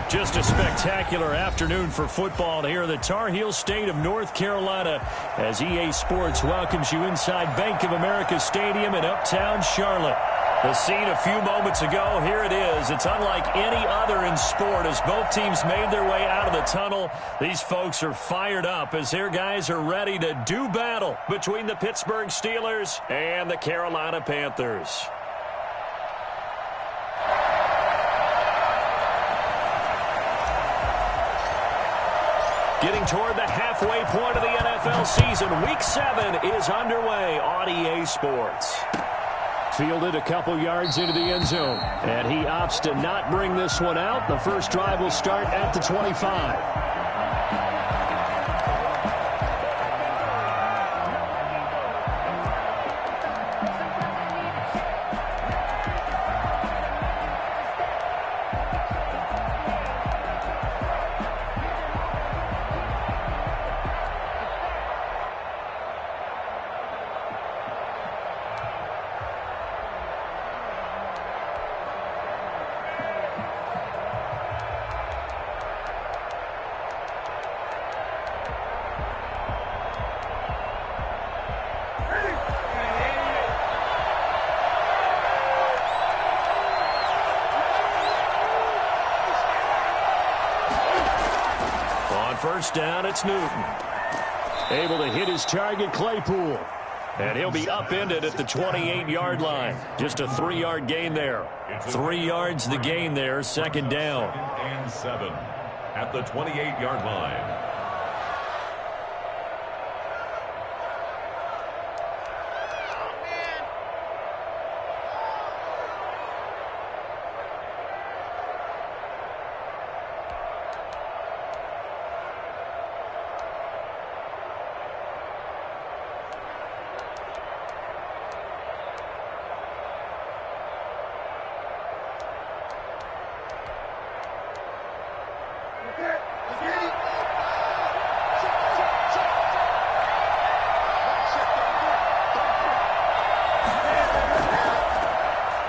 Just a spectacular afternoon for football here in the Tar Heel state of North Carolina as EA Sports welcomes you inside Bank of America Stadium in Uptown Charlotte. The scene a few moments ago, here it is. It's unlike any other in sport as both teams made their way out of the tunnel. These folks are fired up as their guys are ready to do battle between the Pittsburgh Steelers and the Carolina Panthers. Getting toward the halfway point of the NFL season, Week 7 is underway on EA Sports. Fielded a couple yards into the end zone, and he opts to not bring this one out. The first drive will start at the 25. First down, it's Newton. Able to hit his target, Claypool. And he'll be upended at the 28-yard line. Just a 3-yard gain there. 3 yards the gain there, second down. And 7 at the 28-yard line.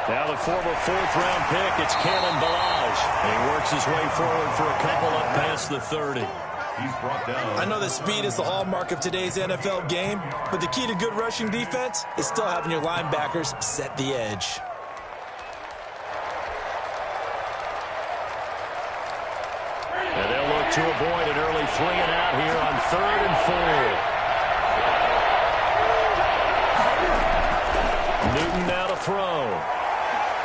Now the former fourth-round pick, it's Kalen Ballage. And he works his way forward for a couple up past the 30. He's brought down. I know that speed is the hallmark of today's NFL game, but the key to good rushing defense is still having your linebackers set the edge. And they'll look to avoid an early 3-and-out here on 3rd and 4. Newton now to throw.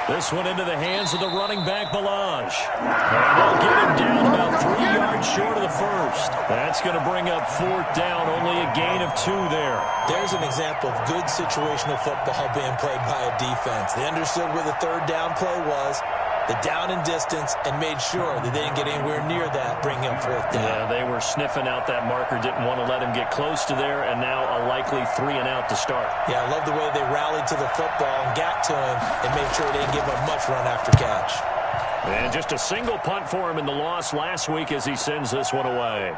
This one into the hands of the running back, Ballage. And they'll get him down about 3 yards short of the first. That's going to bring up 4th down, only a gain of 2 there. There's an example of good situational football being played by a defense. They understood where the 3rd down play was, the down and distance, and made sure that they didn't get anywhere near that, bringing up 4th down. Yeah, they were sniffing out that marker, didn't want to let him get close to there, and now a likely 3-and-out to start. Yeah, I love the way they rallied to the football and got to him and made sure they didn't give him much run after catch. And just a single punt for him in the loss last week as he sends this one away.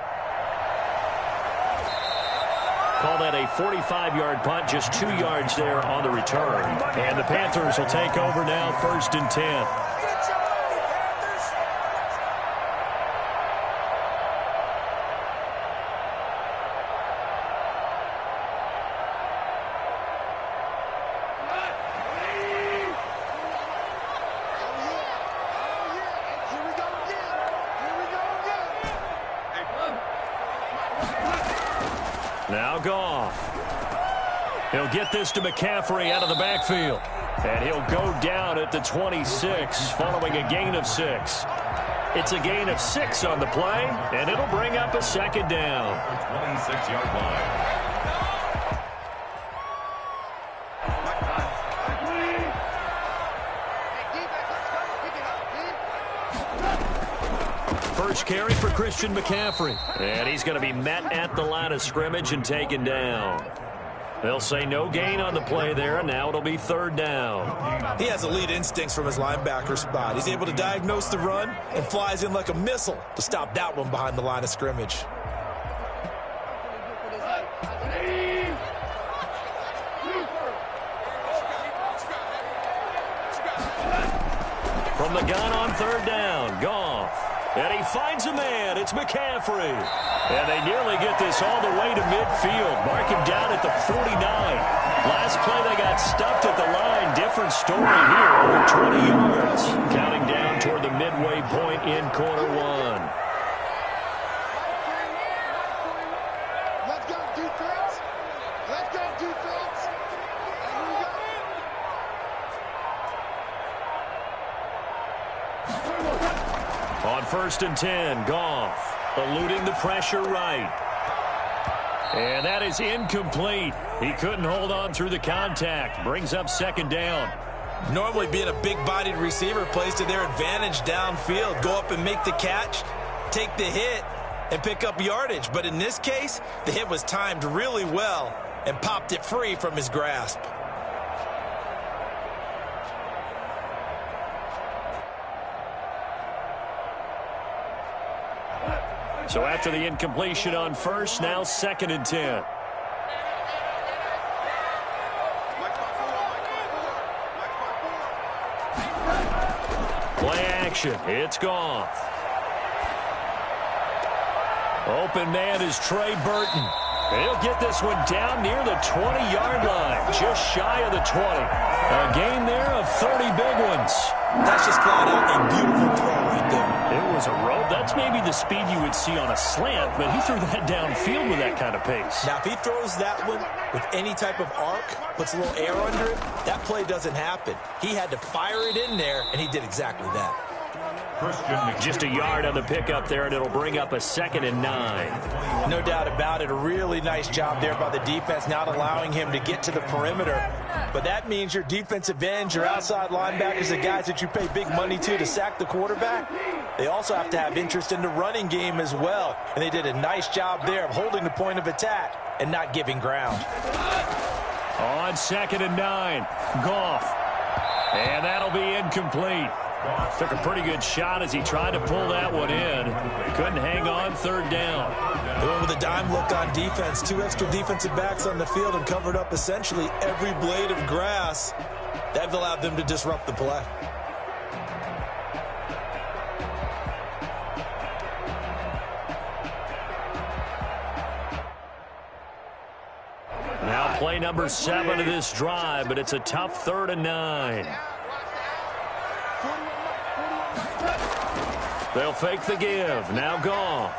Call that a 45-yard punt, just 2 yards there on the return. And the Panthers will take over now, 1st and 10. Now Goff. He'll get this to McCaffrey out of the backfield. And he'll go down at the 26 following a gain of 6. It's a gain of 6 on the play, and it'll bring up a 2nd down. 26-yard line. First carry for Christian McCaffrey. And he's going to be met at the line of scrimmage and taken down. They'll say no gain on the play there, and now it'll be 3rd down. He has elite instincts from his linebacker spot. He's able to diagnose the run and flies in like a missile to stop that one behind the line of scrimmage. From the gun on 3rd down, Goff. And he finds a man. It's McCaffrey. And they nearly get this all the way to midfield. Mark him down at the 49. Last play, they got stuffed at the line. Different story here, over 20 yards. Counting down toward the midway point in quarter one. Let's go, defense. Let's go, defense. And here we go. On 1st and 10, Goff eluding the pressure right. And that is incomplete. He couldn't hold on through the contact. Brings up 2nd down. Normally being a big-bodied receiver plays to their advantage downfield. Go up and make the catch, take the hit, and pick up yardage. But in this case, the hit was timed really well and popped it free from his grasp. So after the incompletion on 1st, now 2nd and 10. Play action. It's Goff. Open man is Trey Burton. He'll get this one down near the 20-yard line, just shy of the 20. A gain there of 30 big ones. That's just flat out a beautiful throw right there. It was a rope. That's maybe the speed you would see on a slant, but he threw that downfield with that kind of pace. Now, if he throws that one with any type of arc, puts a little air under it, that play doesn't happen. He had to fire it in there, and he did exactly that. Just a yard on the pickup there, and it'll bring up a 2nd and 9. No doubt about it. A really nice job there by the defense, not allowing him to get to the perimeter. But that means your defensive ends, your outside linebackers, the guys that you pay big money to sack the quarterback, they also have to have interest in the running game as well. And they did a nice job there of holding the point of attack and not giving ground. On 2nd and 9, Goff. And that'll be incomplete. Took a pretty good shot as he tried to pull that one in. Couldn't hang on 3rd down. Going with a dime look on defense. 2 extra defensive backs on the field and covered up essentially every blade of grass. That allowed them to disrupt the play. Now play number 7 of this drive, but it's a tough 3rd and 9. They'll fake the give. Now Goff.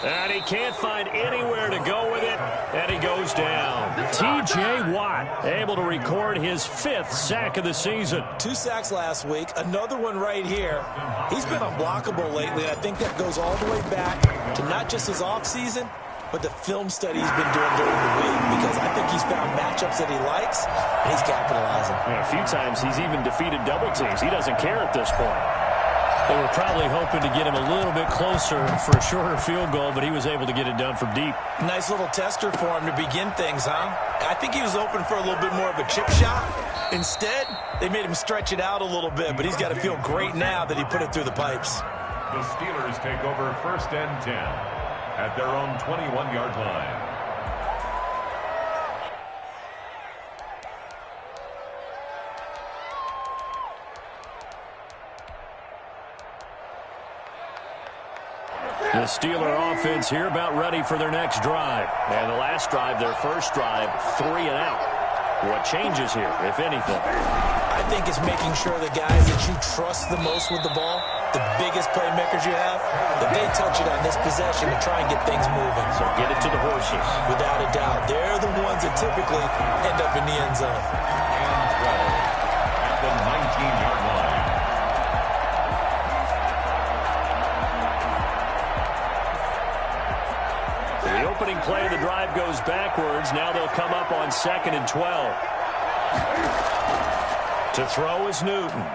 And he can't find anywhere to go with it, and he goes down. T.J. Watt able to record his 5th sack of the season. 2 sacks last week, another one right here. He's been unblockable lately, and I think that goes all the way back to not just his offseason, but the film study he's been doing during the week, because I think he's found matchups that he likes, and he's capitalizing. Yeah, a few times he's even defeated double teams. He doesn't care at this point. They were probably hoping to get him a little bit closer for a shorter field goal, but he was able to get it done from deep. Nice little tester for him to begin things, huh? I think he was open for a little bit more of a chip shot. Instead, they made him stretch it out a little bit, but he's got to feel great now that he put it through the pipes. The Steelers take over 1st and 10 at their own 21-yard line. The Steeler offense here about ready for their next drive. And the last drive, their first drive, 3 and out. What changes here, if anything? I think it's making sure the guys that you trust the most with the ball, the biggest playmakers you have, that they touch it on this possession to try and get things moving. So get it to the horses. Without a doubt. They're the ones that typically end up in the end zone. And 12 at the 19-yard line. The opening play of the drive goes backwards. Now they'll come up on 2nd and 12. To throw is Newton.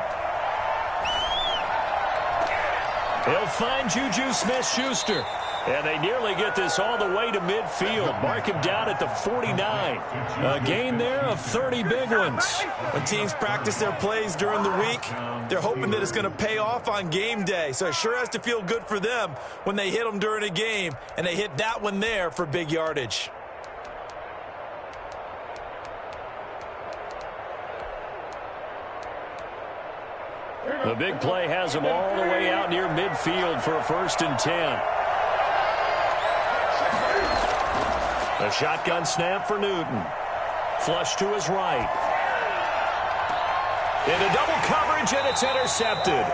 He'll find Juju Smith-Schuster. And they nearly get this all the way to midfield. Mark him down at the 49. A gain there of 30 big ones. When teams practice their plays during the week, they're hoping that it's going to pay off on game day. So it sure has to feel good for them when they hit them during a game, and they hit that one there for big yardage. The big play has him all the way out near midfield for a 1st and 10. A shotgun snap for Newton. Flush to his right. Into double coverage, and it's intercepted.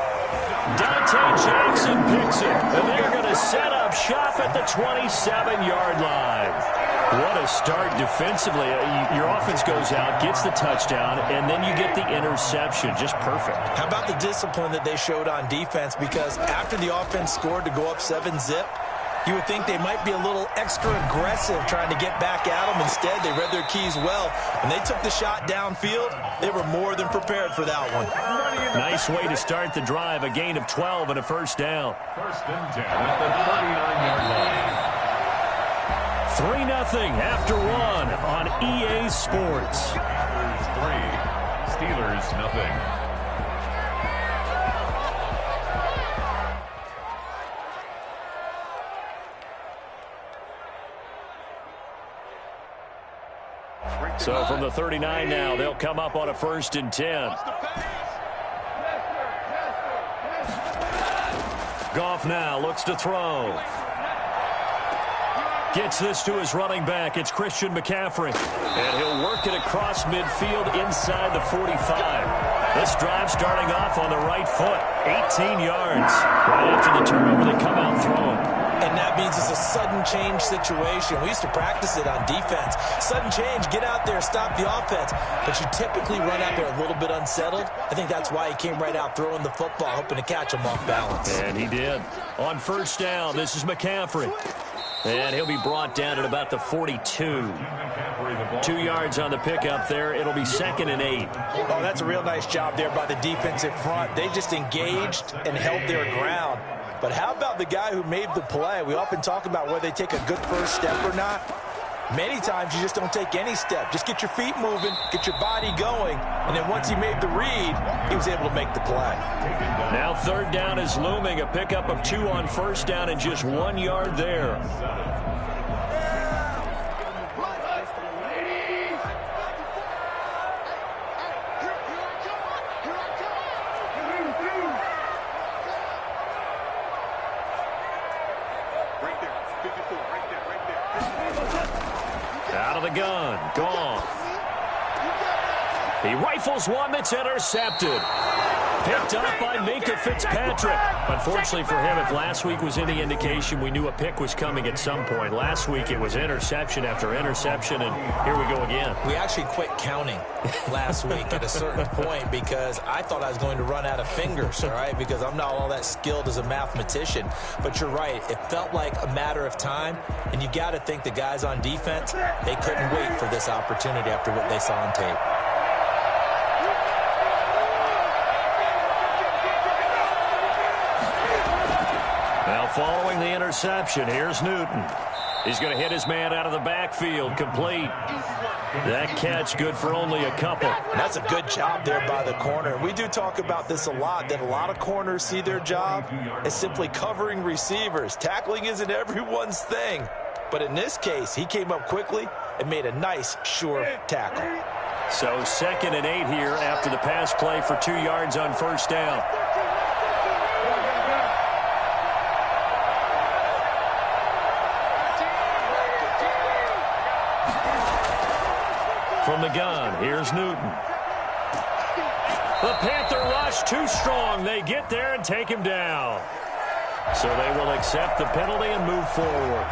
Dante Jackson picks it, and they're going to set up shop at the 27-yard line. What a start defensively. Your offense goes out, gets the touchdown, and then you get the interception. Just perfect. How about the discipline that they showed on defense? Because after the offense scored to go up 7-zip, you would think they might be a little extra aggressive trying to get back at them. Instead, they read their keys well. When they took the shot downfield, they were more than prepared for that one. Nice way to start the drive. A gain of 12 and a 1st down. 1st and 10 at the 39-yard line. 3-0 after 1 on EA Sports. Steelers 3, Steelers nothing. So from the 39 now, they'll come up on a 1st and 10. Goff now looks to throw. Gets this to his running back. It's Christian McCaffrey. And he'll work it across midfield inside the 45. This drive starting off on the right foot. 18 yards. Right after the turnover, they come out throwing. And that means it's a sudden change situation. We used to practice it on defense. Sudden change, get out there, stop the offense. But you typically run out there a little bit unsettled. I think that's why he came right out throwing the football, hoping to catch him off balance. And he did. On 1st down, this is McCaffrey. And he'll be brought down at about the 42. 2 yards on the pickup there. It'll be 2nd and 8. Oh, that's a real nice job there by the defensive front. They just engaged and held their ground. But how about the guy who made the play? We often talk about whether they take a good first step or not. Many times you just don't take any step. Just get your feet moving, get your body going, and then once he made the read, he was able to make the play. Now 3rd down is looming. A pickup of 2 on 1st down and just 1 yard there. Out of the gun, Goff. He rifles one that's intercepted. Picked up by Minkah Fitzpatrick. Unfortunately for him, if last week was any indication, we knew a pick was coming at some point. Last week it was interception after interception, and here we go again. We actually quit counting last week at a certain point because I thought I was going to run out of fingers, all right, because I'm not all that skilled as a mathematician. But you're right. It felt like a matter of time, and you got to think the guys on defense, they couldn't wait for this opportunity after what they saw on tape. Now following the interception, here's Newton. He's going to hit his man out of the backfield, complete. That catch good for only a couple. That's a good job there by the corner. We do talk about this a lot, that a lot of corners see their job as simply covering receivers. Tackling isn't everyone's thing. But in this case, he came up quickly and made a nice, sure tackle. So 2nd and 8 here after the pass play for 2 yards on 1st down. From the gun, here's Newton. The Panther rush too strong. They get there and take him down. So they will accept the penalty and move forward.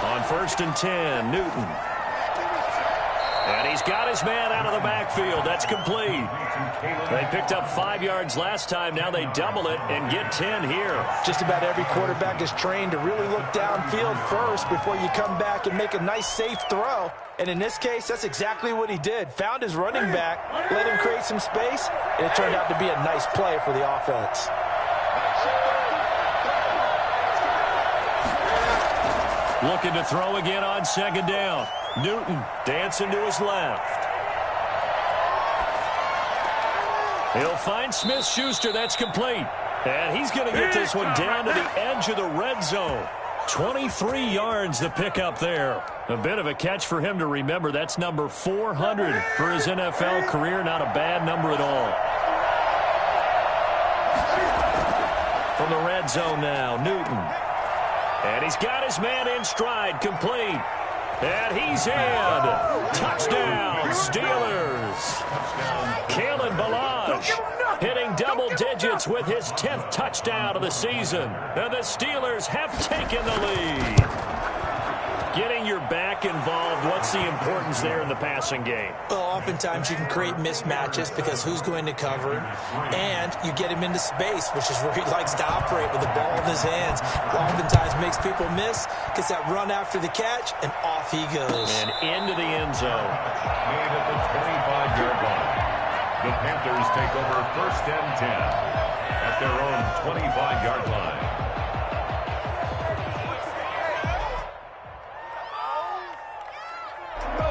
On 1st and 10, Newton. And he's got his man out of the backfield. That's complete. They picked up 5 yards last time. Now they double it and get 10 here. Just about every quarterback is trained to really look downfield first before you come back and make a nice, safe throw. And in this case, that's exactly what he did. Found his running back, let him create some space, and it turned out to be a nice play for the offense. Looking to throw again on second down. Newton dancing to his left. He'll find Smith-Schuster. That's complete. And he's going to get this one down to the edge of the red zone. 23 yards the pickup there. A bit of a catch for him to remember. That's number 400 for his NFL career. Not a bad number at all. From the red zone now, Newton. And he's got his man in stride, complete. And he's in. Touchdown, Steelers. Kalen Ballage hitting double digits with his 10th touchdown of the season. And the Steelers have taken the lead. Getting your back involved, what's the importance there in the passing game? Well, oftentimes you can create mismatches because who's going to cover, and you get him into space, which is where he likes to operate with the ball in his hands. Oftentimes makes people miss, gets that run after the catch, and off he goes. And into the end zone. Made at the 25-yard line. The Panthers take over 1st and 10 at their own 25-yard line.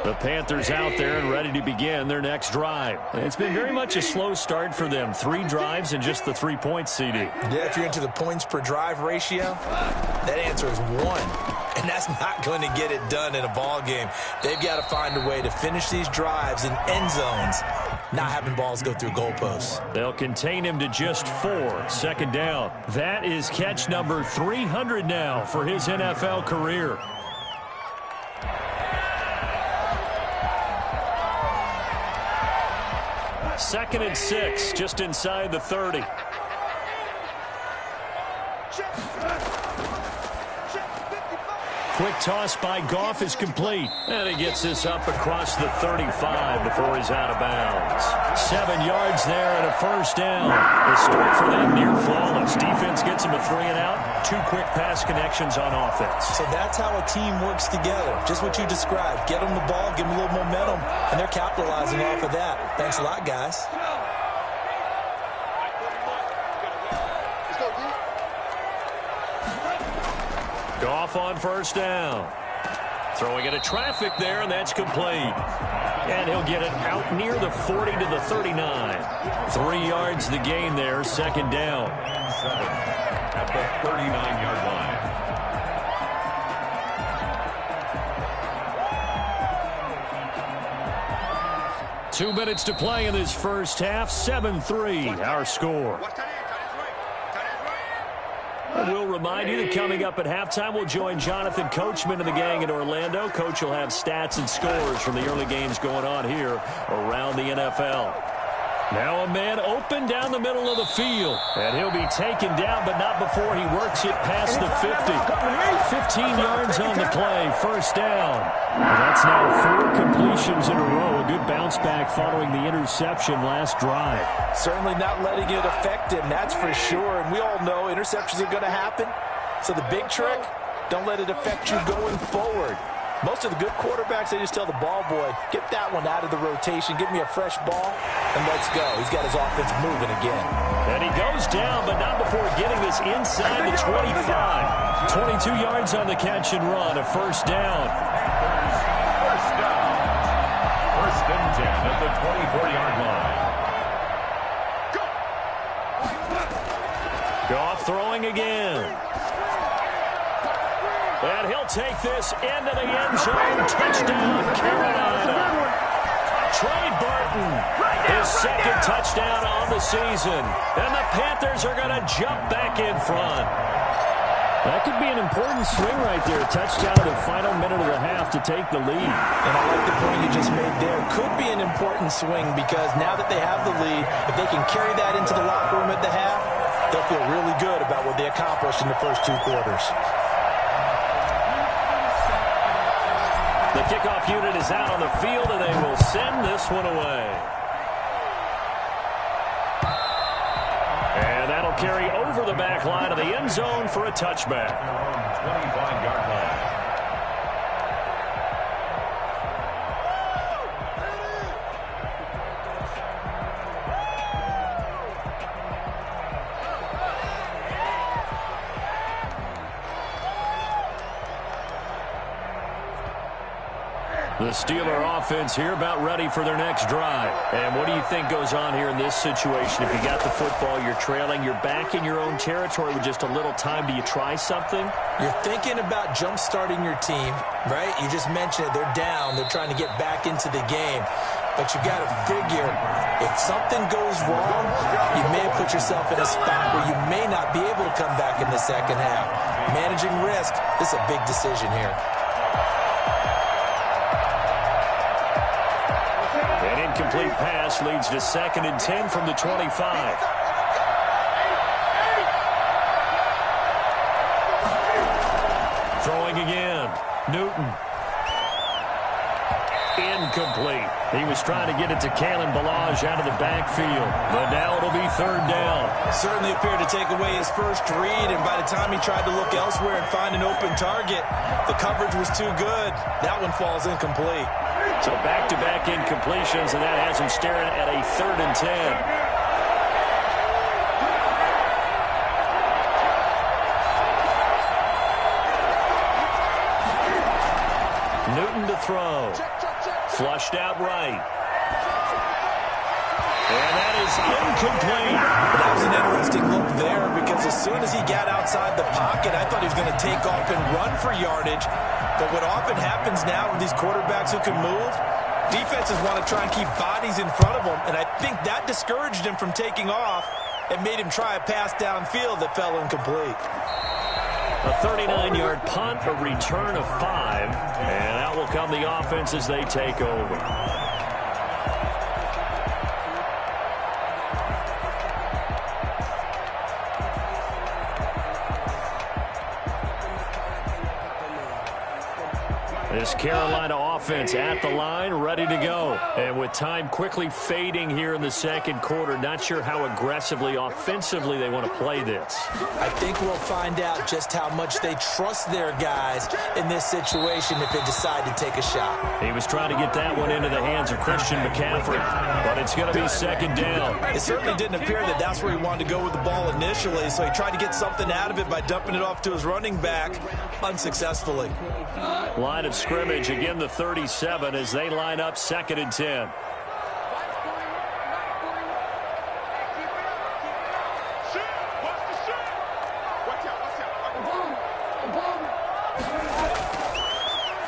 The Panthers out there and ready to begin their next drive. It's been very much a slow start for them. 3 drives and just the 3 points, CD. Yeah, if you're into the points per drive ratio, that answer is 1. And that's not going to get it done in a ball game. They've got to find a way to finish these drives in end zones, not having balls go through goalposts. They'll contain him to just 4. Second down. That is catch number 300 now for his NFL career. Second and 6, just inside the 30. Quick toss by Goff is complete. And he gets this up across the 35 before he's out of bounds. 7 yards there and a first down. The start for them near flawless. Defense gets him a 3 and out. 2 quick pass connections on offense. So that's how a team works together. Just what you described. Get them the ball, give them a little momentum, and they're capitalizing off of that. Thanks a lot, guys. Goff on first down. Throwing into traffic there, and that's complete. And he'll get it out near the 40 to the 39. 3 yards the gain there, second down. 7 at the 39-yard line. 2 minutes to play in this first half. 7-3, our score. We'll remind you that coming up at halftime, we'll join Jonathan Coachman and the gang in Orlando. Coach will have stats and scores from the early games going on here around the NFL. Now a man open down the middle of the field. And he'll be taken down, but not before he works it past the 50. 15 yards on the play, first down. And that's now 4 completions in a row. A good bounce back following the interception last drive. Certainly not letting it affect him, that's for sure. And we all know interceptions are going to happen. So the big trick, don't let it affect you going forward. Most of the good quarterbacks, they just tell the ball boy, get that one out of the rotation, give me a fresh ball, and let's go. He's got his offense moving again. And he goes down, but not before getting this inside the 25. 22 yards on the catch and run, a first down. First down. 1st and 10 at the 24-yard line. Goff throwing again. And he'll take this into the end zone. Touchdown, Carolina. Trey Burton, his second touchdown on the season. And the Panthers are going to jump back in front. That could be an important swing right there. Touchdown in the final minute of the half to take the lead. And I like the point you just made there. Could be an important swing because now that they have the lead, if they can carry that into the locker room at the half, they'll feel really good about what they accomplished in the first 2 quarters. The kickoff unit is out on the field, and they will send this one away. And that'll carry over the back line of the end zone for a touchback. 25-yard line. The Steeler offense here about ready for their next drive. And what do you think goes on here in this situation? If you got the football, you're trailing, you're back in your own territory with just a little time. Do you try something? You're thinking about jump-starting your team, right? You just mentioned it. They're down. They're trying to get back into the game. But you got to figure, if something goes wrong, you may have put yourself in a spot where you may not be able to come back in the second half. Managing risk, this is a big decision here. An incomplete pass leads to 2nd and 10 from the 25. Throwing again. Newton. Incomplete. He was trying to get it to Kalen Ballage out of the backfield. But now it'll be 3rd down. Certainly appeared to take away his first read, and by the time he tried to look elsewhere and find an open target, the coverage was too good. That one falls incomplete. So back-to-back incompletions, and that has him staring at a 3rd and 10. Newton to throw. Flushed out right. And that is incomplete. That was an interesting look there because as soon as he got outside the pocket, I thought he was going to take off and run for yardage. But what often happens now with these quarterbacks who can move, defenses want to try and keep bodies in front of them, and I think that discouraged him from taking off and made him try a pass downfield that fell incomplete. A 39-yard punt, a return of 5, and out will come the offense as they take over. This Carolina offense at the line, ready to go. And with time quickly fading here in the second quarter, not sure how aggressively, offensively they want to play this. I think we'll find out just how much they trust their guys in this situation if they decide to take a shot. He was trying to get that one into the hands of Christian McCaffrey, but it's going to be 2nd down. It certainly didn't appear that that's where he wanted to go with the ball initially, so he tried to get something out of it by dumping it off to his running back unsuccessfully. Line of scrimmage, again the 37 as they line up 2nd and 10.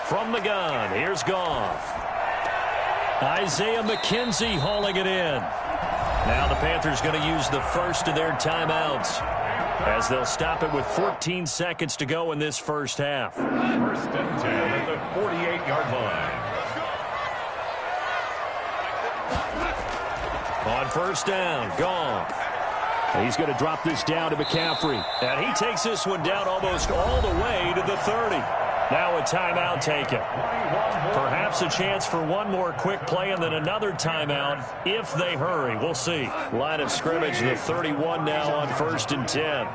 From the gun, here's Goff. Isaiah McKenzie hauling it in. Now the Panthers going to use the first of their timeouts as they'll stop it with 14 seconds to go in this first half. 1st and 10 at the 48-yard line. On 1st down, Goff. He's going to drop this down to McCaffrey. And he takes this one down almost all the way to the 30. Now a timeout taken. Perhaps a chance for one more quick play and then another timeout if they hurry. We'll see. Line of scrimmage, the 31 now on 1st and 10.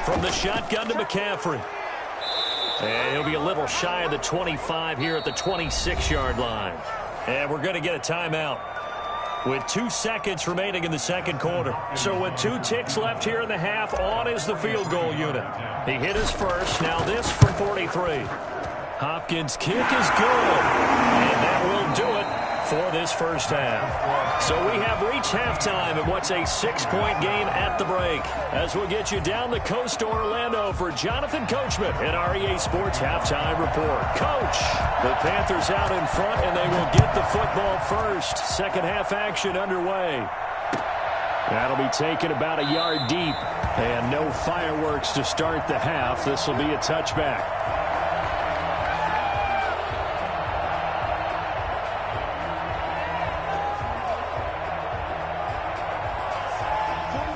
From the shotgun to McCaffrey. And he'll be a little shy of the 25 here at the 26-yard line. And we're going to get a timeout with 2 seconds remaining in the second quarter. So with 2 ticks left here in the half, on is the field goal unit. He hit his first. Now this from 43. Hopkins' kick is good. And that will do it for this first half. So we have reached halftime in what's a 6-point game at the break. As we'll get you down the coast to Orlando for Jonathan Coachman in our EA Sports Halftime Report. Coach, the Panthers out in front, and they will get the football first. Second half action underway. That'll be taken about a yard deep. And no fireworks to start the half. This will be a touchback.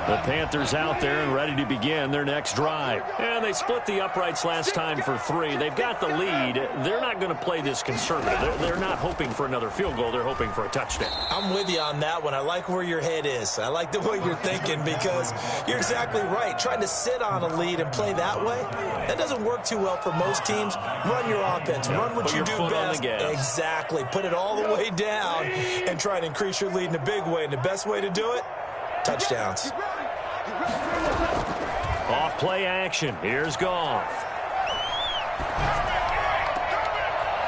The Panthers out there and ready to begin their next drive. And they split the uprights last time for 3. They've got the lead. They're not going to play this conservative. They're not hoping for another field goal. They're hoping for a touchdown. I'm with you on that one. I like where your head is. I like the way you're thinking because you're exactly right. Trying to sit on a lead and play that way, that doesn't work too well for most teams. Run your offense. Run what you do best. Exactly. Put it all the way down and try to increase your lead in a big way. And the best way to do it, touchdowns. Off play action. Here's Goff.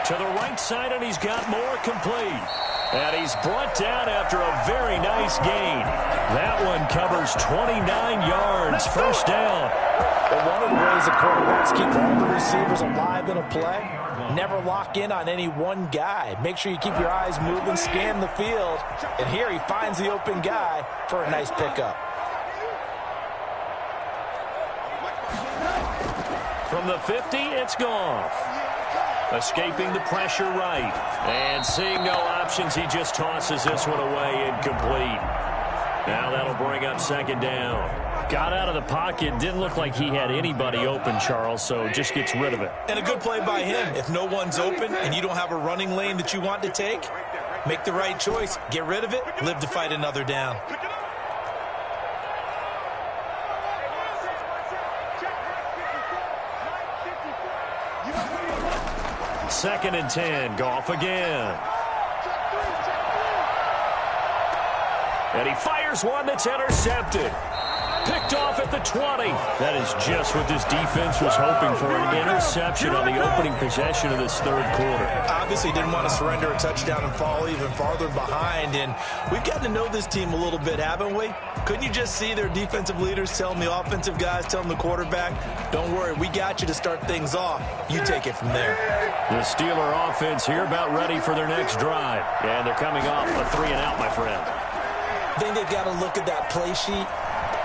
To the right side, and he's got more complete. And he's brought down after a very nice gain. That one covers 29 yards, first down. Well, one of the ways the quarterbacks keep all the receivers alive in a play, never lock in on any one guy. Make sure you keep your eyes moving, scan the field. And here he finds the open guy for a nice pickup. From the 50, it's Goff. Escaping the pressure right. And seeing no options, he just tosses this one away, incomplete. Now that'll bring up second down. Got out of the pocket. Didn't look like he had anybody open, Charles, so just gets rid of it. And a good play by him. If no one's open and you don't have a running lane that you want to take, make the right choice. Get rid of it. Live to fight another down. Second and 10. Goff again. And he fires one that's intercepted. Picked off at the 20. That is just what this defense was hoping for, an interception on the opening possession of this third quarter. Obviously didn't want to surrender a touchdown and fall even farther behind, and we've gotten to know this team a little bit, haven't we? Couldn't you just see their defensive leaders telling the offensive guys, telling the quarterback, don't worry, we got you to start things off. You take it from there. The Steeler offense here about ready for their next drive. And they're coming off a 3-and-out, my friend. I think they've got to look at that play sheet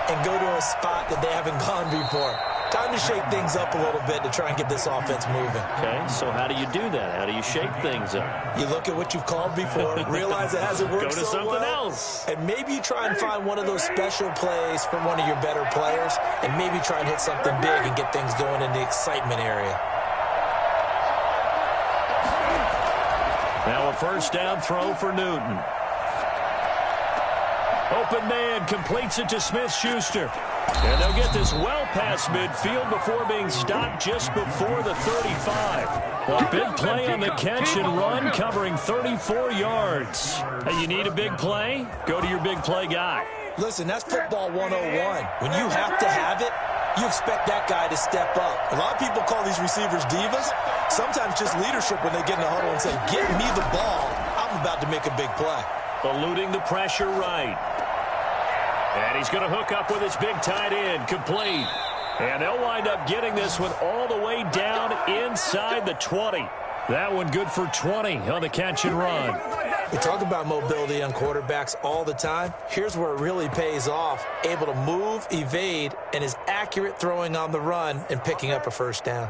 and go to a spot that they haven't gone before. Time to shake things up a little bit to try and get this offense moving. Okay, so how do you do that? How do you shake things up? You look at what you've called before, realize it hasn't worked Go to so something well, else. and maybe you try and find one of those special plays from one of your better players, and maybe try and hit something big and get things going in the excitement area. Now a first down throw for Newton. Open man completes it to Smith-Schuster. And they'll get this well past midfield before being stopped just before the 35. A big play on the catch and run, covering 34 yards. Hey, you need a big play? Go to your big play guy. Listen, that's football 101. When you have to have it, you expect that guy to step up. A lot of people call these receivers divas. Sometimes just leadership when they get in the huddle and say, get me the ball. I'm about to make a big play. Eluding the pressure right. And he's going to hook up with his big tight end, complete. And they'll wind up getting this one all the way down inside the 20. That one good for 20 on the catch and run. We talk about mobility on quarterbacks all the time. Here's where it really pays off. Able to move, evade, and is accurate throwing on the run and picking up a first down.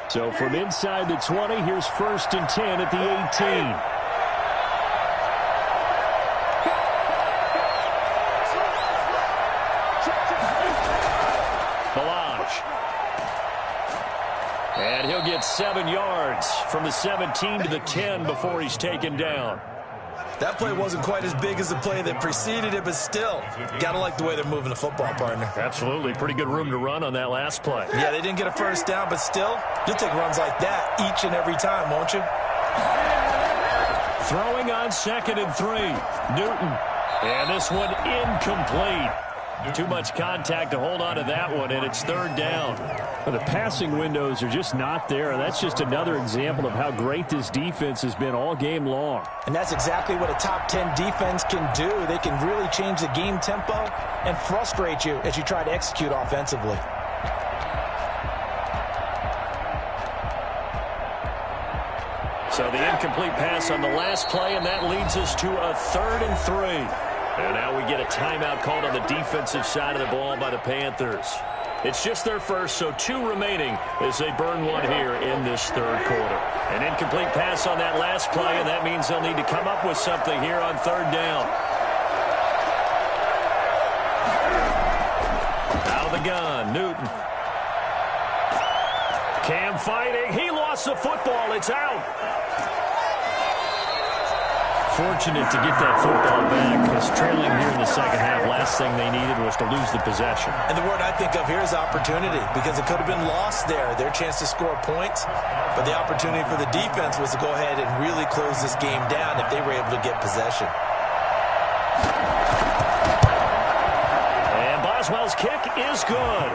So from inside the 20, here's first and 10 at the 18. Balaj. And he'll get 7 yards from the 17 to the 10 before he's taken down. That play wasn't quite as big as the play that preceded it, but still, got to like the way they're moving the football, partner. Absolutely. Pretty good room to run on that last play. Yeah, they didn't get a first down, but still, you'll take runs like that each and every time, won't you? Throwing on 2nd and 3. Newton. And this one incomplete. Too much contact to hold on to that one, and it's 3rd down. Well, the passing windows are just not there. That's just another example of how great this defense has been all game long. And that's exactly what a top 10 defense can do. They can really change the game tempo and frustrate you as you try to execute offensively. So the incomplete pass on the last play, and that leads us to a 3rd and 3. And now we get a timeout called on the defensive side of the ball by the Panthers. It's just their first, so 2 remaining as they burn one here in this 3rd quarter. An incomplete pass on that last play, and that means they'll need to come up with something here on 3rd down. Out of the gun, Newton. Cam fighting. He lost the football. It's out. fortunate to get that football back, because trailing here in the second half, last thing they needed was to lose the possession. And the word I think of here is opportunity, because it could have been lost there, their chance to score points. But the opportunity for the defense was to go ahead and really close this game down if they were able to get possession. And Boswell's kick is good.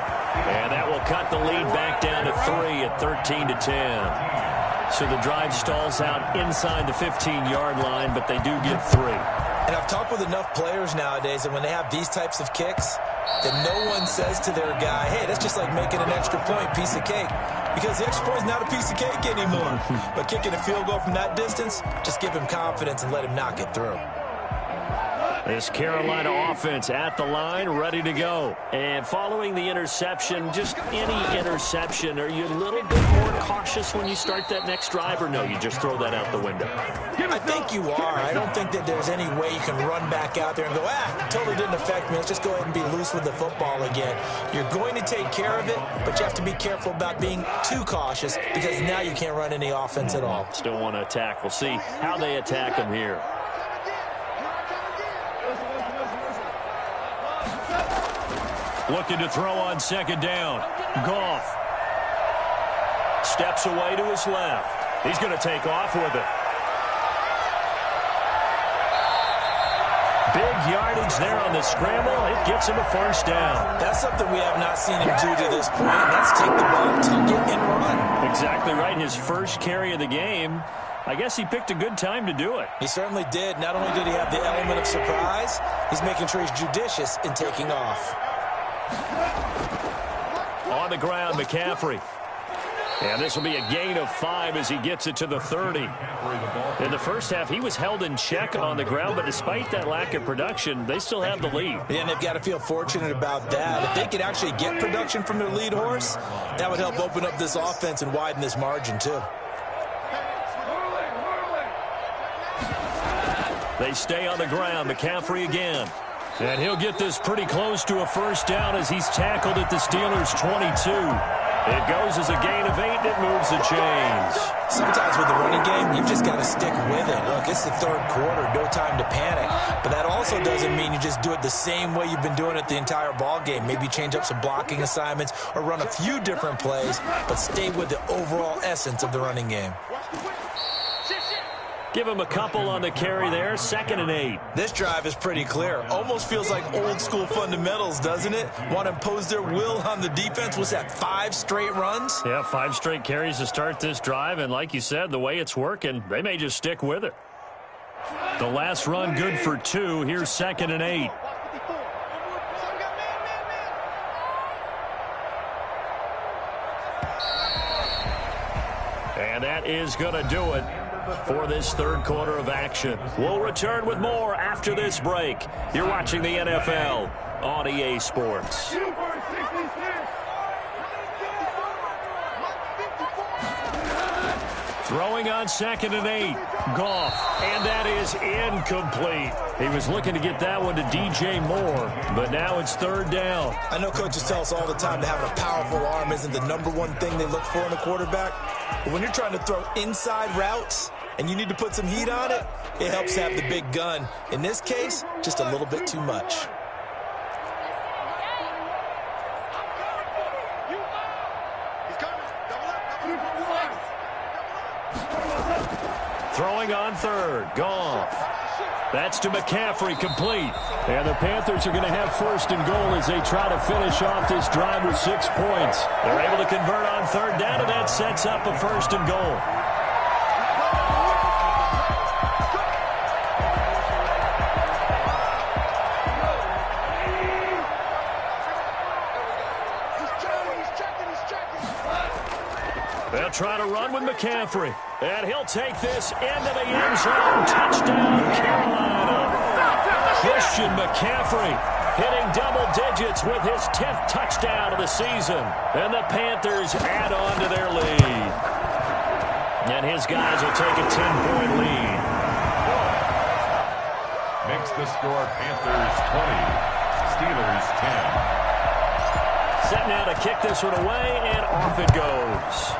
And that will cut the lead back down to 3 at 13-10. So the drive stalls out inside the 15-yard line, but they do get 3. And I've talked with enough players nowadays that when they have these types of kicks, that no one says to their guy, hey, that's just like making an extra point, piece of cake. Because the extra point is not a piece of cake anymore. But kicking a field goal from that distance, just give him confidence and let him knock it through. This Carolina offense at the line, ready to go. And following the interception, just any interception, are you a little bit more cautious when you start that next drive, or no, you just throw that out the window? I think you are. I don't think that there's any way you can run back out there and go, totally didn't affect me. Let's just go ahead and be loose with the football again. You're going to take care of it, but you have to be careful about being too cautious, because now you can't run any offense at all. Still want to attack. We'll see how they attack them here. Looking to throw on second down. Goff steps away to his left. He's going to take off with it. Big yardage there on the scramble. It gets him a first down. That's something we have not seen him do to this point. That's take the ball, tuck it, and run. Exactly right. His first carry of the game. I guess he picked a good time to do it. He certainly did. Not only did he have the element of surprise, he's making sure he's judicious in taking off. On the ground, McCaffrey. And this will be a gain of 5 as he gets it to the 30. In the first half, he was held in check on the ground, but despite that lack of production, they still have the lead. And they've got to feel fortunate about that. If they could actually get production from their lead horse, that would help open up this offense and widen this margin too. They stay on the ground. McCaffrey again. And he'll get this pretty close to a first down as he's tackled at the Steelers' 22. It goes as a gain of 8, and it moves the chains. Sometimes with the running game, you've just got to stick with it. Look, it's the third quarter, no time to panic. But that also doesn't mean you just do it the same way you've been doing it the entire ball game. Maybe change up some blocking assignments or run a few different plays, but stay with the overall essence of the running game. Give him a couple on the carry there. 2nd and 8. This drive is pretty clear. Almost feels like old school fundamentals, doesn't it? Want to impose their will on the defense. What's that, 5 straight runs? Yeah, 5 straight carries to start this drive. And like you said, the way it's working, they may just stick with it. The last run good for 2. Here's 2nd and 8. And that is going to do it for this third quarter of action. We'll return with more after this break. You're watching the NFL on EA Sports. Throwing on 2nd and 8. Goff. And that is incomplete. He was looking to get that one to DJ Moore, but now it's 3rd down. I know coaches tell us all the time that having a powerful arm isn't the #1 thing they look for in a quarterback. But when you're trying to throw inside routes and you need to put some heat on it, it helps to have the big gun. In this case, just a little bit too much. Throwing on 3rd. Goff. That's to McCaffrey, complete. And the Panthers are going to have 1st and goal as they try to finish off this drive with 6 points. They're able to convert on 3rd down, and that sets up a 1st and goal. They'll try to run with McCaffrey. And he'll take this into the end zone. Touchdown, Carolina. Christian McCaffrey hitting double digits with his 10th touchdown of the season. And the Panthers add on to their lead. And his guys will take a 10-point lead. Makes the score Panthers 20, Steelers 10. Set now to kick this one away, and off it goes.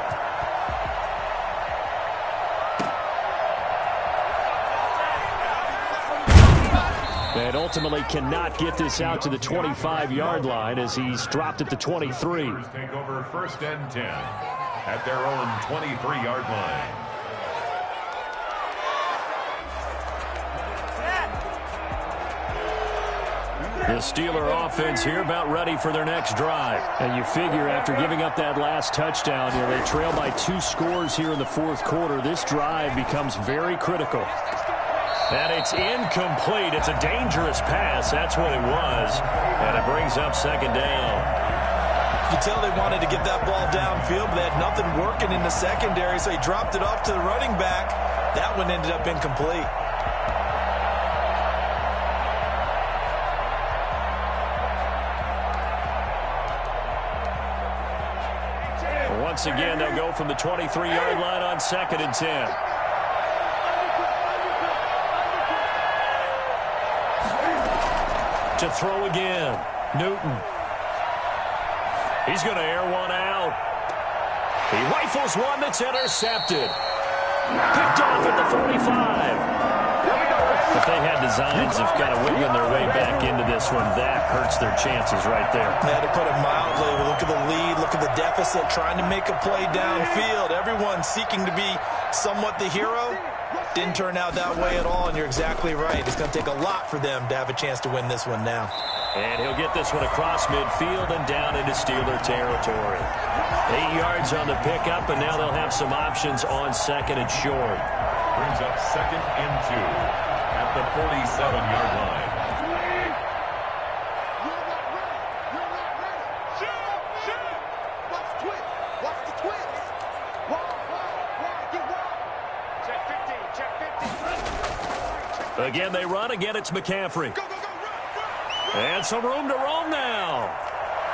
And ultimately cannot get this out to the 25-yard line as he's dropped at the 23. Take over 1st and 10 at their own 23-yard line. The Steeler offense here about ready for their next drive. And you figure after giving up that last touchdown, they trail by 2 scores here in the 4th quarter. This drive becomes very critical. And it's incomplete. It's a dangerous pass. That's what it was. And it brings up 2nd down. You can tell they wanted to get that ball downfield, but they had nothing working in the secondary, so he dropped it off to the running back. That one ended up incomplete. Once again, they'll go from the 23-yard line on 2nd and 10. To throw again, Newton. He's going to air one out. He rifles one that's intercepted. Picked off at the 45. If they had designs of kind of wiggling their way back into this one, that hurts their chances right there. They had to put it mildly. Look at the lead, look at the deficit, trying to make a play downfield. Everyone seeking to be somewhat the hero. Didn't turn out that way at all, and you're exactly right. It's going to take a lot for them to have a chance to win this one now. And he'll get this one across midfield and down into Steeler territory. 8 yards on the pickup, and now they'll have some options on 2nd and short. Brings up 2nd and 2 at the 47-yard line. You're not ready. You're not ready. Shoot! Watch the twist. Watch the twist. Wide. Get wide. Check 15. Check 50. Again, they run. Again, it's McCaffrey. Go, run. And some room to roam now.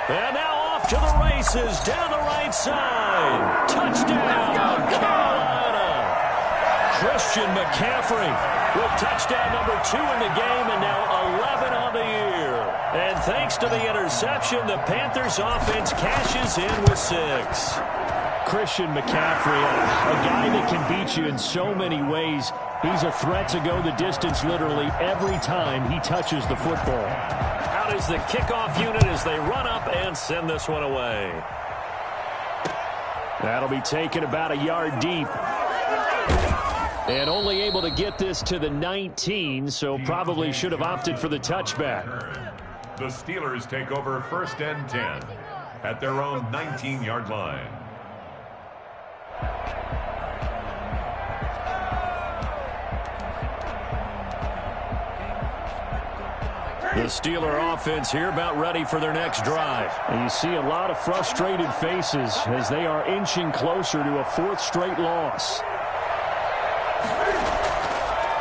And now off to the races down the right side. Touchdown, Carolina. Christian McCaffrey with touchdown number 2 in the game and now 11 on the year. And thanks to the interception, the Panthers offense cashes in with 6. Christian McCaffrey, a guy that can beat you in so many ways. He's a threat to go the distance literally every time he touches the football. Out is the kickoff unit as they run up and send this one away. That'll be taken about a yard deep. And only able to get this to the 19, so probably should have opted for the touchback. The Steelers take over 1st and 10 at their own 19-yard line. The Steeler offense here about ready for their next drive. And you see a lot of frustrated faces as they are inching closer to a 4th straight loss.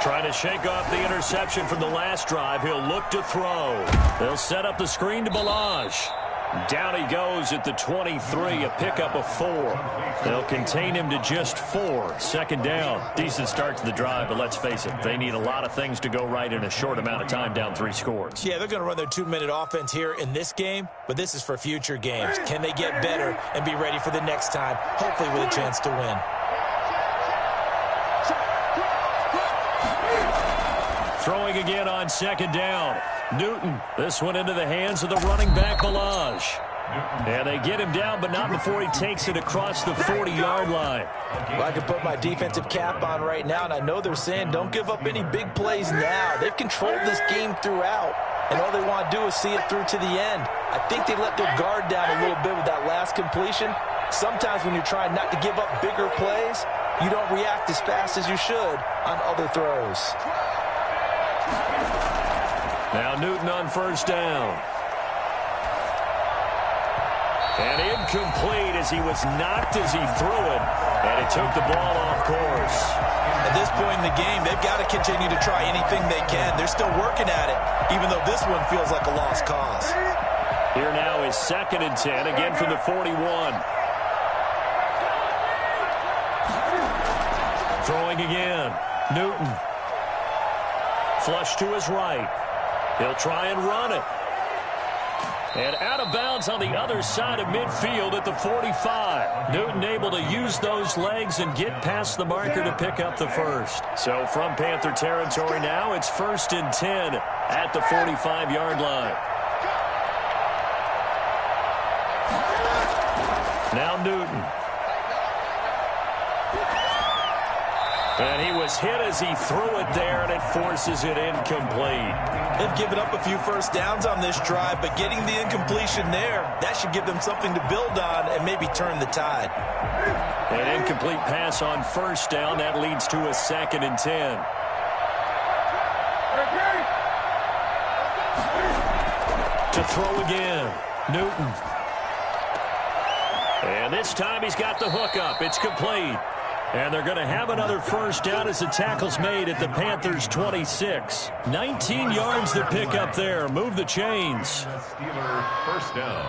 Trying to shake off the interception from the last drive. He'll look to throw. They'll set up the screen to Ballage. Down he goes at the 23, a pickup of 4. They'll contain him to just 4. 2nd down. Decent start to the drive, but let's face it, they need a lot of things to go right in a short amount of time down 3 scores. Yeah, they're going to run their 2-minute offense here in this game, but this is for future games. Can they get better and be ready for the next time, hopefully with a chance to win? Throwing again on 2nd down. Newton, this one into the hands of the running back, Ballage. And they get him down, but not before he takes it across the 40-yard line. Well, I can put my defensive cap on right now, and I know they're saying don't give up any big plays now. They've controlled this game throughout, and all they want to do is see it through to the end. I think they let their guard down a little bit with that last completion. Sometimes when you're trying not to give up bigger plays, you don't react as fast as you should on other throws. Now Newton on 1st down. And incomplete as he was knocked as he threw it. And it took the ball off course. At this point in the game, they've got to continue to try anything they can. They're still working at it, even though this one feels like a lost cause. Here now is 2nd and 10, again from the 41. Throwing again. Newton. Flush to his right. He'll try and run it. And out of bounds on the other side of midfield at the 45. Newton able to use those legs and get past the marker to pick up the 1st. So from Panther territory now, it's 1st and 10 at the 45-yard line. Now Newton. And he was hit as he threw it there, and it forces it incomplete. They've given up a few first downs on this drive, but getting the incompletion there, that should give them something to build on and maybe turn the tide. An incomplete pass on first down. That leads to a 2nd and 10. To throw again, Newton. And this time he's got the hook up. It's complete. And they're going to have another first down as the tackle's made at the Panthers' 26. 19 yards to pick up there. Move the chains. Steeler first down.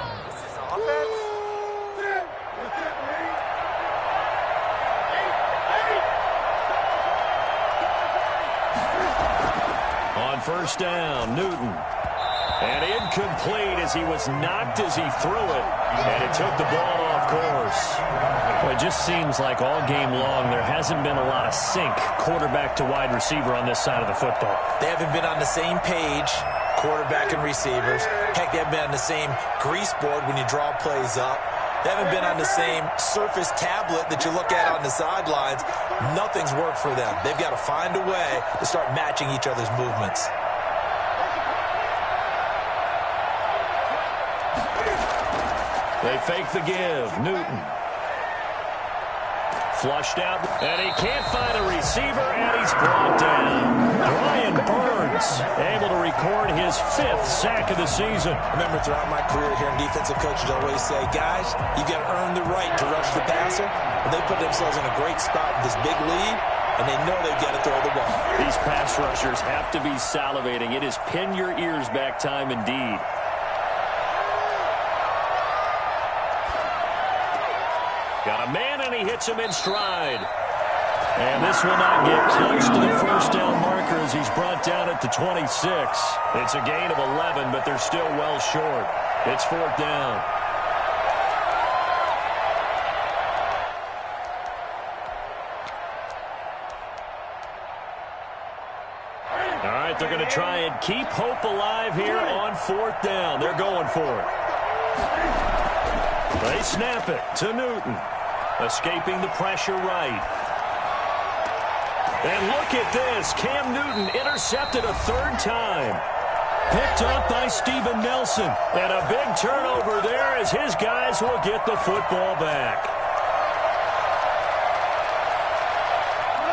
On first down, Newton. And incomplete as he was knocked as he threw it. And it took the ball off course. Well, it just seems like all game long there hasn't been a lot of sync quarterback to wide receiver on this side of the football. They haven't been on the same page, quarterback and receivers. Heck, they haven't been on the same grease board when you draw plays up. They haven't been on the same surface tablet that you look at on the sidelines. Nothing's worked for them. They've got to find a way to start matching each other's movements. They fake the give. Newton. Flushed out, and he can't find a receiver, and he's brought down. Brian Burns able to record his 5th sack of the season. Remember, throughout my career here in defensive coaches always say, guys, you got to earn the right to rush the passer. And they put themselves in a great spot with this big lead, and they know they've got to throw the ball. These pass rushers have to be salivating. It is pin your ears back time indeed. Got a man, and he hits him in stride. And this will not get close to the first down marker as he's brought down at the 26. It's a gain of 11, but they're still well short. It's 4th down. All right, they're going to try and keep hope alive here on 4th down. They're going for it. They snap it to Newton. Escaping the pressure right. And look at this. Cam Newton intercepted a 3rd time. Picked up by Steven Nelson. And a big turnover there as his guys will get the football back.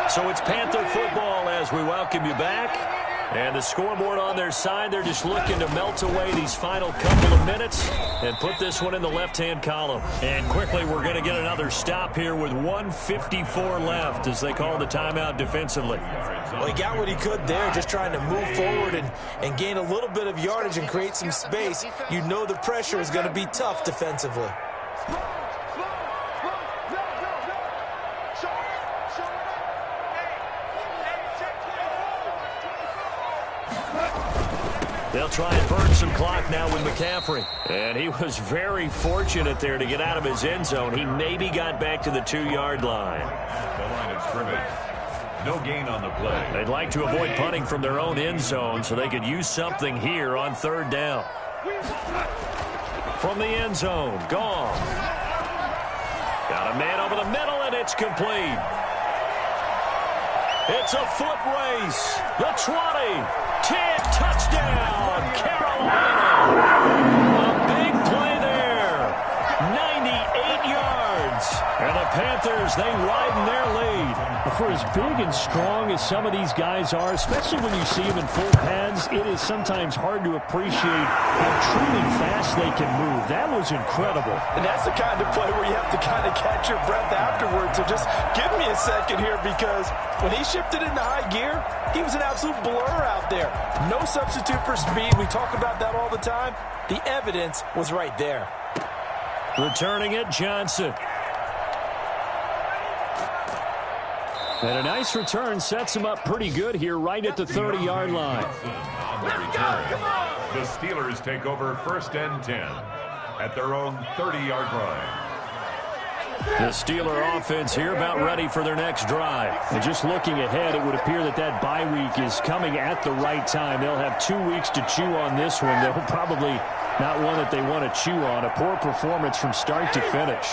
So it's Panther football as we welcome you back. And the scoreboard on their side, they're just looking to melt away these final couple of minutes and put this one in the left-hand column. And quickly, we're going to get another stop here with 1:54 left as they call the timeout defensively. Well, he got what he could there, just trying to move forward and gain a little bit of yardage and create some space. You know the pressure is going to be tough defensively. They'll try and burn some clock now with McCaffrey. And he was very fortunate there to get out of his end zone. He maybe got back to the 2-yard line. The line of scrimmage. No gain on the play. They'd like to avoid punting from their own end zone so they could use something here on 3rd down. From the end zone, gone. Got a man over the middle, and it's complete. It's a foot race. The 20, 10, touchdown, Carolina. A big play there. 98 yards. And the Panthers, they widen their lead. For as big and strong as some of these guys are, especially when you see them in full pads, it is sometimes hard to appreciate how truly fast they can move. That was incredible. And that's the kind of play where you have to kind of catch your breath afterwards. So just give me a second here, because when he shifted into high gear, he was an absolute blur out there. No substitute for speed. We talk about that all the time. The evidence was right there. Returning it, Johnson. And a nice return sets him up pretty good here right at the 30-yard line. On the return, the Steelers take over 1st and 10 at their own 30-yard line. The Steeler offense here about ready for their next drive. And just looking ahead, it would appear that that bye week is coming at the right time. They'll have 2 weeks to chew on this one. They'll probably not one that they want to chew on. A poor performance from start to finish.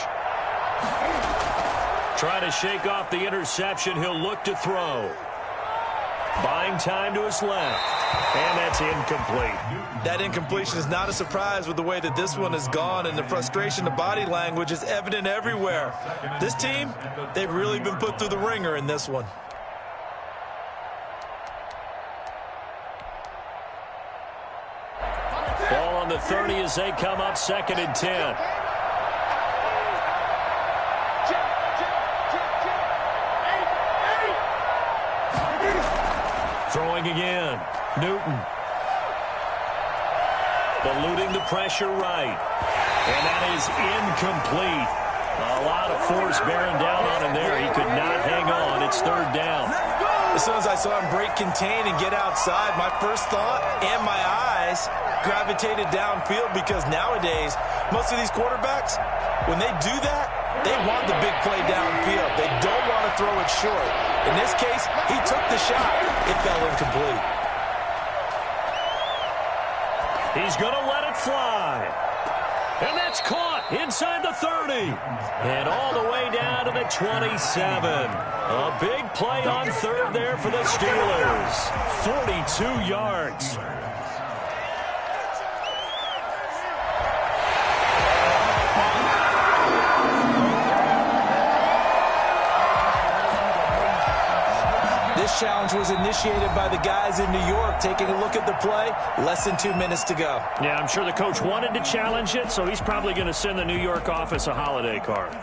Trying to shake off the interception. He'll look to throw. Buying time to his left. And that's incomplete. That incompletion is not a surprise with the way that this one has gone, and the frustration, the body language is evident everywhere. This team, they've really been put through the ringer in this one. Ball on the 30 as they come up 2nd and 10. Throwing again. Newton. Eluding the pressure right. And that is incomplete. A lot of force bearing down on him there. He could not hang on. It's 3rd down. As soon as I saw him break contain and get outside, my first thought and my eyes gravitated downfield, because nowadays, most of these quarterbacks, when they do that, they want the big play downfield. They don't want to throw it short. In this case, he took the shot. It fell incomplete. He's going to let it fly. And that's caught inside the 30. And all the way down to the 27. A big play on 3rd there for the Steelers. 42 yards. This challenge was initiated by the guys in New York. Taking a look at the play, less than 2 minutes to go. Yeah, I'm sure the coach wanted to challenge it, so he's probably going to send the New York office a holiday card.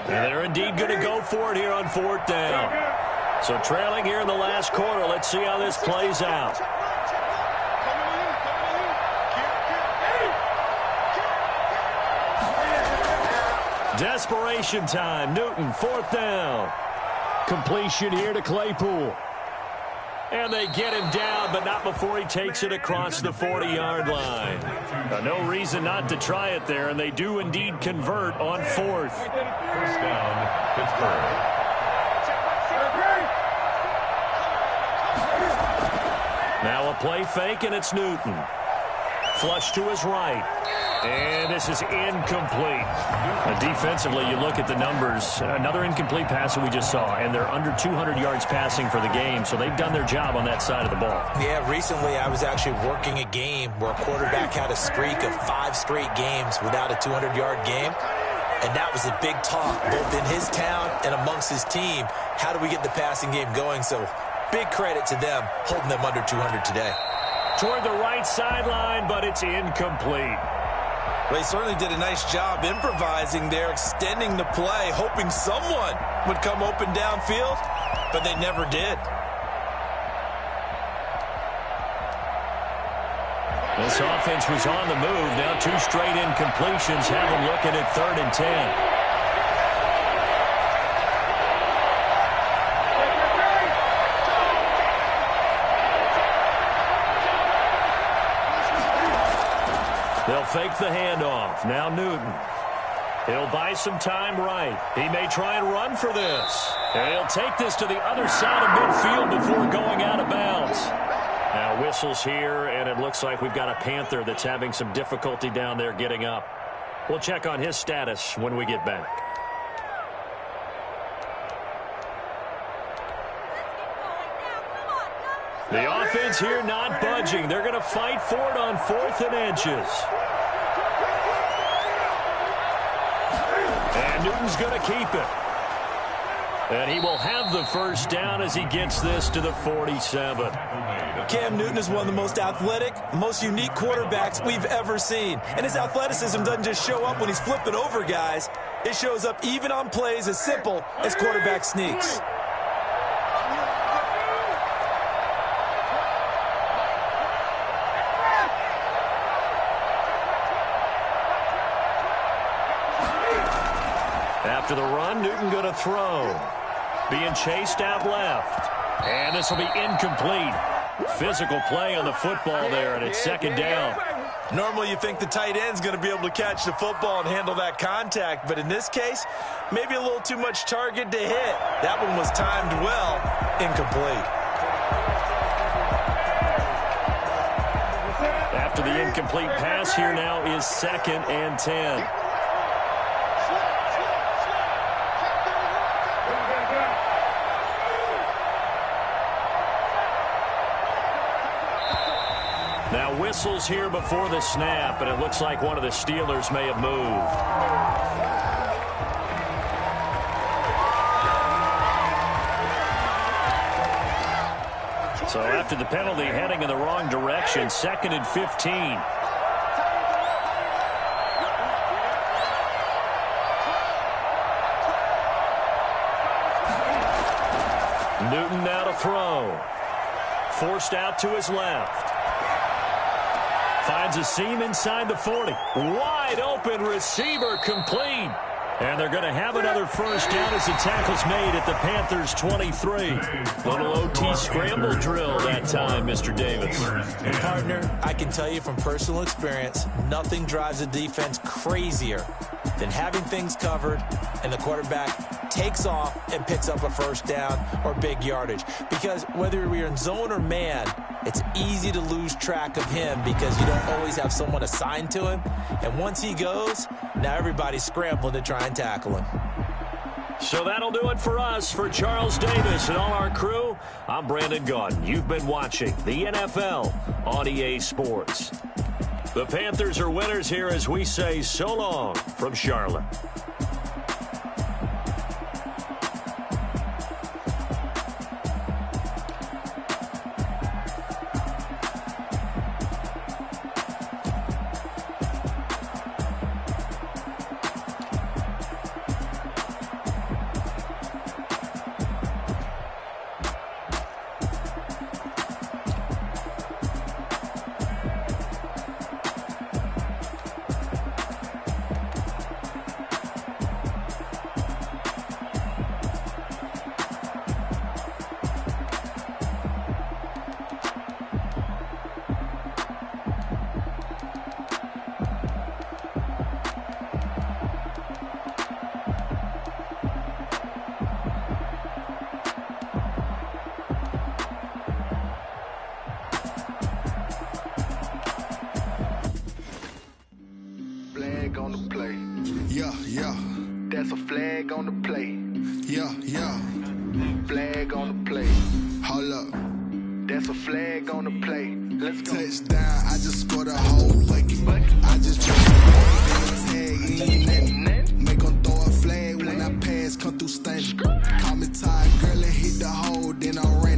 And they're indeed going to go for it here on 4th down. So trailing here in the last quarter. Let's see how this plays out. Desperation time. Newton, 4th down. Completion here to Claypool. And they get him down, but not before he takes it across the 40-yard line. No reason not to try it there, and they do indeed convert on 4th. 1st down, Pittsburgh. Now a play fake, and it's Newton. Flush to his right. And this is incomplete. Defensively, you look at the numbers. Another incomplete pass that we just saw, and they're under 200 yards passing for the game, so they've done their job on that side of the ball. Yeah, recently I was actually working a game where a quarterback had a streak of 5 straight games without a 200-yard game, and that was a big talk, both in his town and amongst his team. How do we get the passing game going? So big credit to them, holding them under 200 today. Toward the right sideline, but it's incomplete. They certainly did a nice job improvising there, extending the play, hoping someone would come open downfield, but they never did. This offense was on the move. Now 2 straight incompletions have them looking at 3rd and 10. They'll fake the handoff. Now Newton. He'll buy some time right. He may try and run for this. And he'll take this to the other side of midfield before going out of bounds. Now whistles here, and it looks like we've got a Panther that's having some difficulty down there getting up. We'll check on his status when we get back. The offense here not budging. They're going to fight for it on 4th and inches. And Newton's going to keep it. And he will have the 1st down as he gets this to the 47. Cam Newton is one of the most athletic, most unique quarterbacks we've ever seen. And his athleticism doesn't just show up when he's flipping over guys. It shows up even on plays as simple as quarterback sneaks. After the run, Newton going to throw. Being chased out left. And this will be incomplete. Physical play on the football there, and it's second down. Normally you think the tight end's going to be able to catch the football and handle that contact, but in this case, maybe a little too much target to hit. That one was timed well, incomplete. After the incomplete pass, here now is 2nd and 10. Now whistles here before the snap, and it looks like one of the Steelers may have moved. So after the penalty, heading in the wrong direction, 2nd and 15. Newton now to throw. Forced out to his left. Finds a seam inside the 40. Wide open receiver complete. And they're going to have another first down as the tackle's made at the Panthers' 23. Little OT scramble drill that time, Mr. Davis. And partner, I can tell you from personal experience, nothing drives a defense crazier than having things covered and the quarterback takes off and picks up a first down or big yardage. Because whether we're in zone or man, it's easy to lose track of him because you don't always have someone assigned to him. And once he goes, now everybody's scrambling to try and tackle him. So that'll do it for us. For Charles Davis and all our crew, I'm Brandon Gaudin. You've been watching the NFL on EA Sports. The Panthers are winners here as we say so long from Charlotte. On the play. Yeah, yeah. That's a flag on the play. Yeah, yeah. Flag on the play. Hold up. That's a flag on the play. Let's go. Touchdown, I just scored a whole bucket. I just put a tag, ain't nothing. Make them throw a flag when I pass, come through stunning. Call me tired, girl, and hit the hole, then I ran